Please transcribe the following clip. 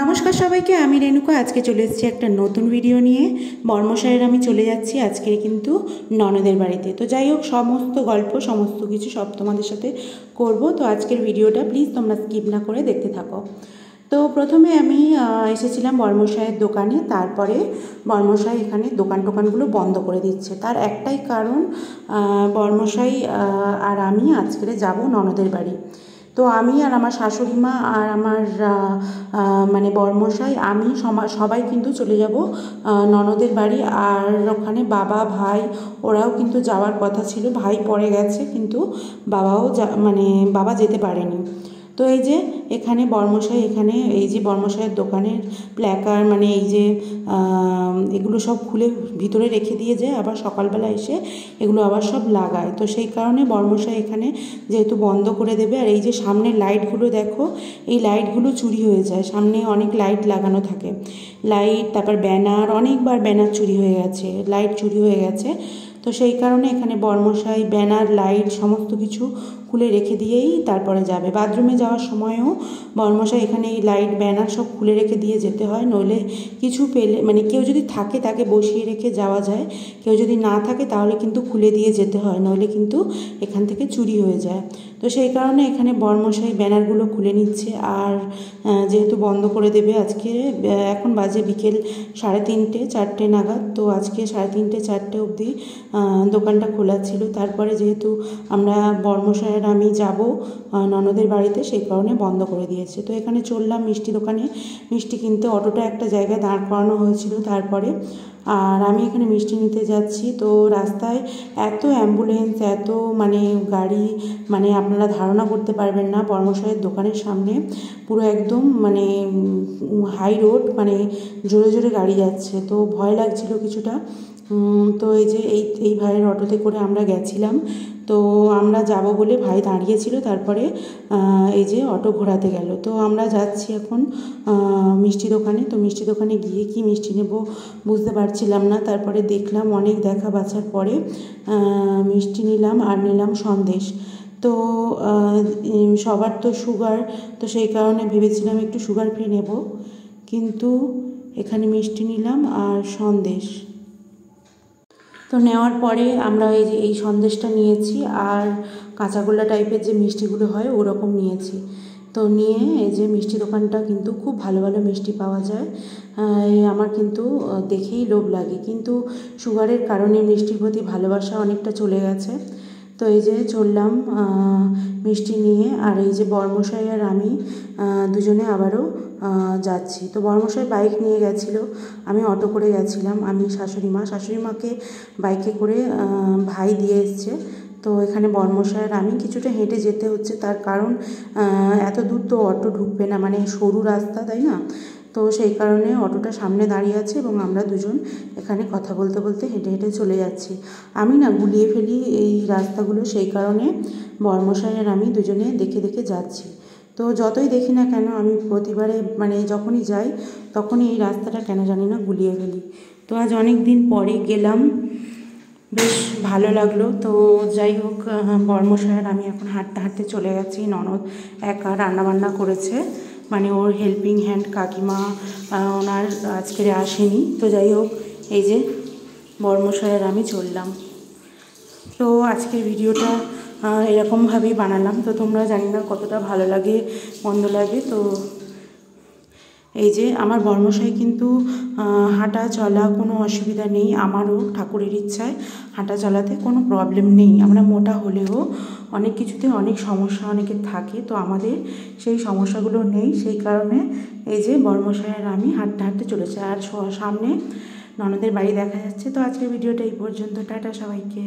নমস্কার সবাইকে, আমি রেণুকা। আজকে চলে এসেছি একটা নতুন ভিডিও নিয়ে। বর্মশাইয়ের আমি চলে যাচ্ছি আজকে কিন্তু ননদের বাড়িতে। তো যাই হোক, সমস্ত গল্প সমস্ত কিছু সব তোমাদের সাথে করব। তো আজকের ভিডিওটা প্লিজ তোমরা স্কিপ না করে দেখতে থাকো। তো প্রথমে আমি এসেছিলাম বর্মশাইয়ের দোকানে। তারপরে বর্মশাই এখানে দোকানগুলো বন্ধ করে দিচ্ছে। তার একটাই কারণ, বর্মশাই আর আমি আজকে যাব ননদের বাড়ি। তো আমি আর আমার শাশুড়ি মা আর আমার মানে বর্মশাই, আমি সবাই কিন্তু চলে যাব ননদের বাড়ি। আর ওখানে বাবা ভাই ওরাও কিন্তু যাওয়ার কথা ছিল। ভাই পরে গেছে, কিন্তু বাবা যেতে পারেনি। তো এই যে এখানে বর্মশাই, এখানে এই যে বর্মশাইয়ের দোকানের প্ল্যাকার্ড, মানে এই যে এগুলো সব খুলে ভিতরে রেখে দিয়ে যায়, আবার সকালবেলা এসে এগুলো আবার সব লাগায়। তো সেই কারণে বর্মশাই এখানে যেহেতু বন্ধ করে দেবে। আর এই যে সামনের লাইটগুলো দেখো, এই লাইটগুলো চুরি হয়ে যায়। সামনে অনেক লাইট লাগানো থাকে, লাইট, তারপর ব্যানার, অনেকবার ব্যানার চুরি হয়ে গেছে, লাইট চুরি হয়ে গেছে। তো সেই কারণে এখানে বর্মশাই ব্যানার, লাইট সমস্ত কিছু খুলে রেখে দিয়েই তারপরে যাবে। বাথরুমে যাওয়ার সময়ও বর্মশাই এখানে এই লাইট ব্যানার সব খুলে রেখে দিয়ে যেতে হয়, নইলে কিছু পেলে, মানে কেউ যদি থাকে তাকে বসিয়ে রেখে যাওয়া যায়, কেউ যদি না থাকে তাহলে কিন্তু খুলে দিয়ে যেতে হয়, নইলে কিন্তু এখান থেকে চুরি হয়ে যায়। তো সেই কারণে এখানে বর্মশাই ব্যানারগুলো খুলে নিচ্ছে। আর যেহেতু বন্ধ করে দেবে আজকে, এখন বাজে বিকেল 3:30 4টে নাগাদ। তো আজকে 3:30 4টে অবধি দোকানটা খোলা ছিল। তারপরে যেহেতু আমরা বর্মশাই আর আমি যাব ননদের বাড়িতে, সেই কারণে বন্ধ করে দিয়েছে। তো এখানে চললাম মিষ্টি দোকানে মিষ্টি কিনতে। অটোটা একটা জায়গায় দাঁড় করানো হয়েছিল তারপরে, আর আমি এখানে মিষ্টি নিতে যাচ্ছি। তো রাস্তায় এত অ্যাম্বুলেন্স, এত মানে গাড়ি, মানে আপনারা ধারণা করতে পারবেন না। বর্মশাইয়ের দোকানের সামনে পুরো একদম মানে হাই রোড, মানে জোরে জোরে গাড়ি যাচ্ছে। তো ভয় লাগছিল কিছুটা। তো এই যে এই ভাইয়ের অটোতে করে আমরা গেছিলাম। তো আমরা যাব বলে ভাই দাঁড়িয়েছিল, তারপরে এই যে অটো ঘোরাতে গেল। তো আমরা যাচ্ছি এখন মিষ্টি দোকানে। তো মিষ্টি দোকানে গিয়ে কি মিষ্টি নেব বুঝতে পারছিলাম না। তারপরে দেখলাম, অনেক দেখা বাছার পরে মিষ্টি নিলাম, আর নিলাম সন্দেশ। তো সবার তো সুগার, তো সেই কারণে ভেবেছিলাম একটু সুগার ফ্রি নেব, কিন্তু এখানে মিষ্টি নিলাম আর সন্দেশ। তো নেওয়ার পরে আমরা এই সন্দেশটা নিয়েছি, আর কাঁচাগোল্লা টাইপের যে মিষ্টিগুলো হয় ওরকম নিয়েছি। তো নিয়ে এই যে মিষ্টি দোকানটা কিন্তু খুব ভালো ভালো মিষ্টি পাওয়া যায়। আমার কিন্তু দেখেই লোভ লাগে, কিন্তু সুগারের কারণে মিষ্টির প্রতি ভালোবাসা অনেকটা চলে গেছে। তো এই যে চললাম মিষ্টি নিয়ে। আর এই যে বর্মশাই আর আমি দুজনে আবারও যাচ্ছি। তো বর্মশাই বাইক নিয়ে গেছিলো, আমি অটো করে গেছিলাম। আমি শাশুড়ি মাকে বাইকে করে ভাই দিয়ে এসছে। তো এখানে বর্মশাই আর আমি কিছুটা হেঁটে যেতে হচ্ছে, তার কারণ এত দূর তো অটো ঢুকবে না, মানে সরু রাস্তা, তাই না? তো সেই কারণে অটোটা সামনে দাঁড়িয়ে আছে এবং আমরা দুজন এখানে কথা বলতে বলতে হেঁটে হেঁটে চলে যাচ্ছি। আমি না গুলিয়ে ফেলি এই রাস্তাগুলো, সেই কারণে বর্মশাই আর আমি দুজনে দেখে দেখে যাচ্ছি। তো যতই দেখি না কেন, আমি প্রতিবারে মানে যখনই যাই তখনই এই রাস্তাটা কেন জানি না গুলিয়ে ফেলি। তো আজ অনেক দিন পরে গেলাম, বেশ ভালো লাগলো। তো যাই হোক, বর্মশাই আর আমি এখন হাঁটতে হাঁটতে চলে গেছি। ননদ একা রান্নাবান্না করেছে, মানে ওর হেল্পিং হ্যান্ড কাকিমা ওনার আজকে আসেনি। তো যাই হোক, এই যে বর্মশাই আর আমি চললাম। তো আজকের ভিডিওটা এরকমভাবেই বানালাম। তো তোমরা জানি না কতটা ভালো লাগে মন্দ লাগে। তো এই যে আমার বর্মশাই কিন্তু হাঁটা চলা কোনো অসুবিধা নেই, আমারও ঠাকুরের ইচ্ছায় হাঁটা চলাতে কোনো প্রবলেম নেই। আমরা মোটা হলেও অনেক কিছুতে অনেক সমস্যা অনেকের থাকে, তো আমাদের সেই সমস্যাগুলো নেই। সেই কারণে এই যে বর্মশাই আর আমি হাঁটতে হাঁটতে চলেছি, আর সামনে ননদের বাড়ি দেখা যাচ্ছে। তো আজকের ভিডিওটা এই পর্যন্ত। টাটা সবাইকে।